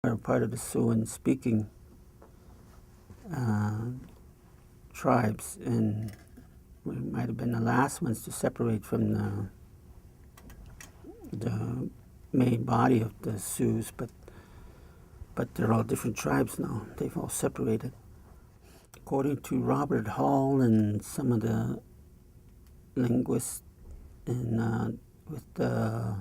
are part of the Siouan-speaking tribes, and we might have been the last ones to separate from the main body of the Sioux, but they're all different tribes now. They've all separated. According to Robert Hall and some of the linguists, and with the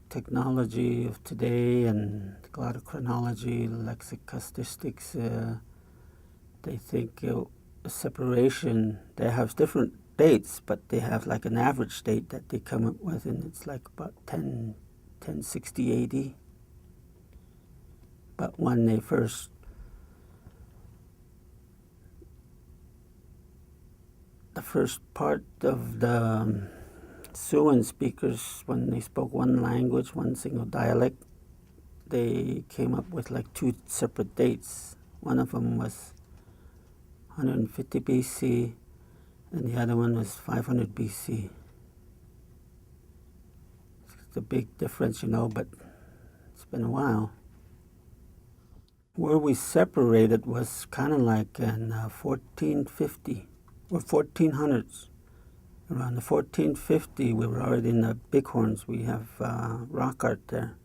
technology of today and glottochronology, lexicostatistics, they think a separation, they have different dates, but they have like an average date that they come up with, and it's like about 1060 AD. But when they first the first part of the Siouan speakers, when they spoke one language, one single dialect, they came up with like two separate dates. One of them was 150 BC, and the other one was 500 BC. It's a big difference, but it's been a while. Where we separated was kind of like in 1450 or 1400s. Around the 1450, we were already in the Bighorns. We have rock art there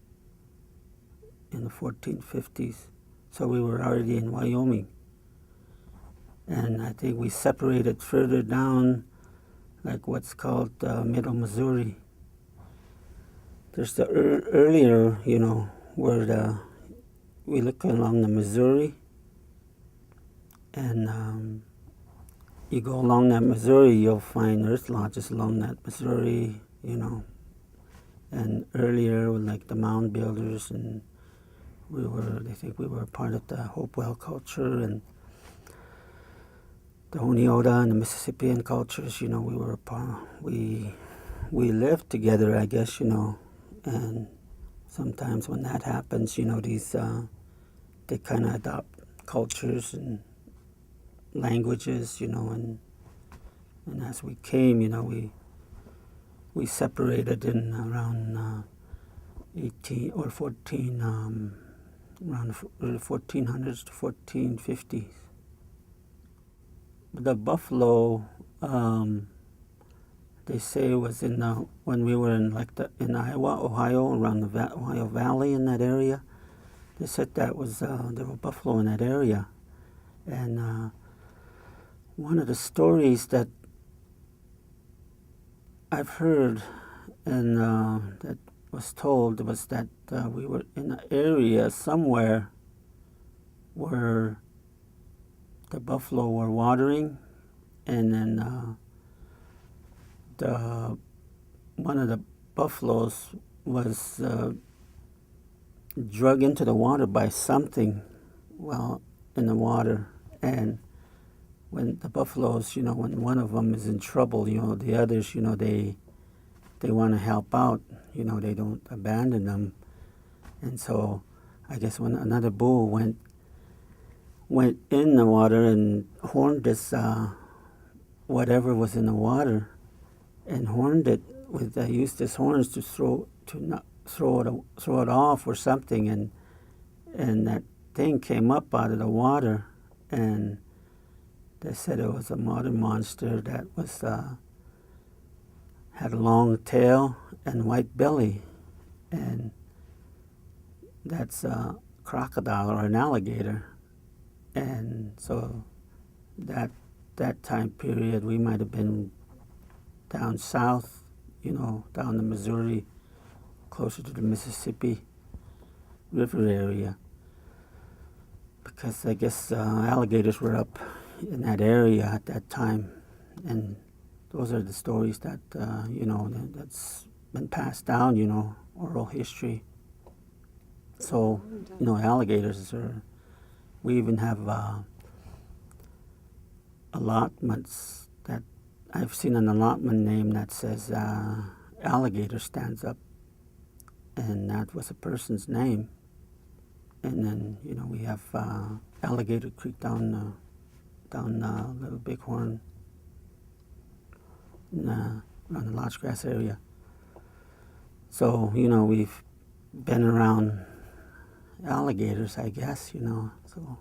in the 1450s. So we were already in Wyoming. And I think we separated further down, like what's called Middle Missouri. There's the earlier, where we look along the Missouri, and you go along that Missouri, you'll find earth lodges along that Missouri, and earlier with like the mound builders, and they think we were part of the Hopewell culture and the Oneota and the Mississippian cultures. We were a part. We lived together, I guess, and sometimes when that happens, these they kind of adopt cultures and languages, and as we came, we separated in around 18 or 14, around the 1400s to 1450s. The buffalo, they say, was when we were in Iowa, Ohio, around the Ohio Valley in that area. They said that was there were buffalo in that area, and one of the stories that I've heard and that was told was that we were in an area somewhere where the buffalo were watering, and then one of the buffaloes was drug into the water by something while in the water, and when the buffaloes, when one of them is in trouble, the others, they want to help out, they don't abandon them. And so I guess when another bull went in the water and horned this whatever was in the water, and horned it with used his horns to throw it off or something, and that thing came up out of the water, and they said it was a water monster that was had a long tail and white belly, and that's a crocodile or an alligator. And so that time period, we might have been down south, down the Missouri, closer to the Mississippi River area, because I guess alligators were up in that area at that time, and those are the stories that that's been passed down, oral history. So alligators are. We even have allotments that I've seen an allotment name that says alligator stands up, and that was a person's name. And then we have Alligator Creek down Little Bighorn, around the Lodge Grass area. So, we've been around alligators, I guess, so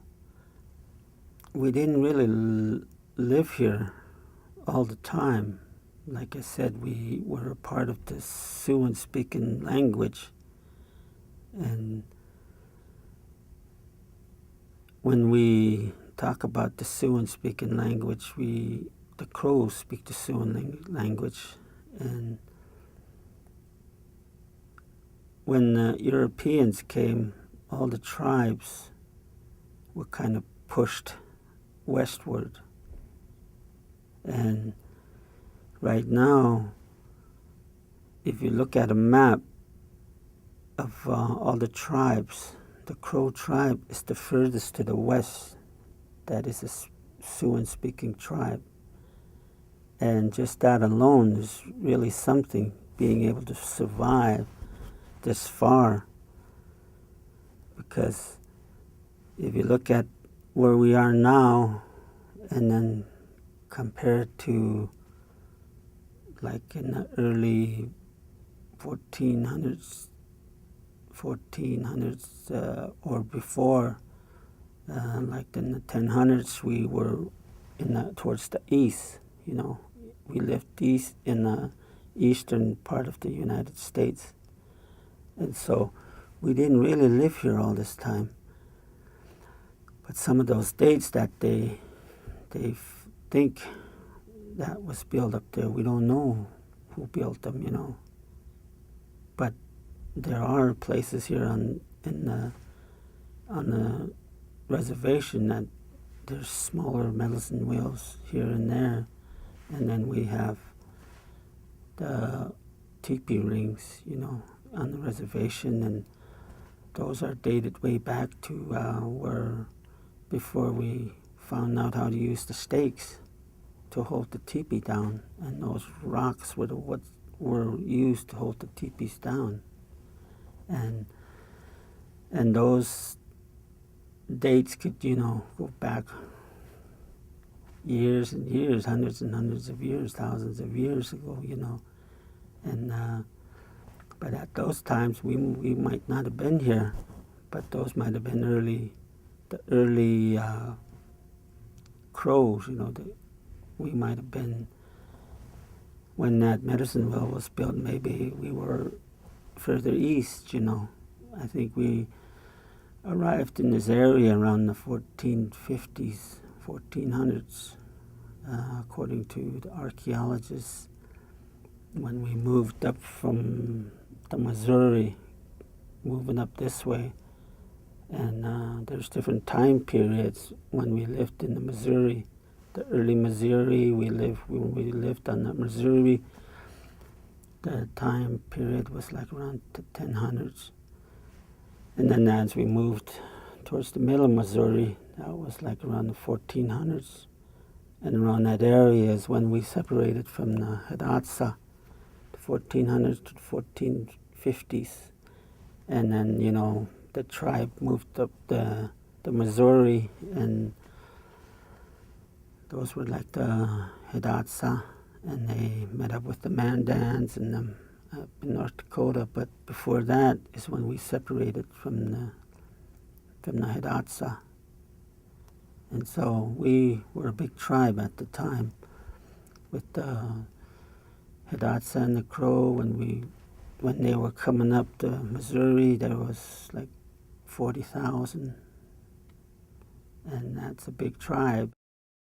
we didn't really live here all the time. Like I said, we were a part of the Siouan-speaking language, and when we talk about the Siouan-speaking language, the Crows speak the Siouan language, and when the Europeans came, all the tribes were kind of pushed westward. And right now, if you look at a map of all the tribes, the Crow tribe is the furthest to the west. That is a Siouan-speaking tribe. And just that alone is really something, being able to survive this far. Because if you look at where we are now and then compare it to like in the early 1400s or before, like in the 1000s, we were towards the east. We lived east in the eastern part of the United States, and so we didn't really live here all this time. But some of those dates that they think that was built up there, we don't know who built them, But there are places here on the reservation that there's smaller medicine wheels here and there, and then we have the teepee rings, on the reservation, and those are dated way back to where before we found out how to use the stakes to hold the teepee down, and those rocks were what were used to hold the teepees down, and those dates could go back years and years, hundreds and hundreds of years, thousands of years ago, and but at those times we might not have been here, but those might have been the early Crows, we might have been, when that medicine wheel was built, maybe we were further east, I think we arrived in this area around the 1450s, 1400s, according to the archaeologists, when we moved up from the Missouri, moving up this way. And there's different time periods when we lived in the Missouri. The early Missouri, when we lived on the Missouri, the time period was like around the 1000s. And then as we moved towards the middle of Missouri, that was like around the 1400s. And around that area is when we separated from the Hidatsa, the 1400s to the 1450s. And then, the tribe moved up the Missouri, and those were like the Hidatsa, and they met up with the Mandans and them up in North Dakota. But before that is when we separated from the Hidatsa. And so we were a big tribe at the time, with the Hidatsa and the Crow. When they were coming up the Missouri, there was like 40,000, and that's a big tribe.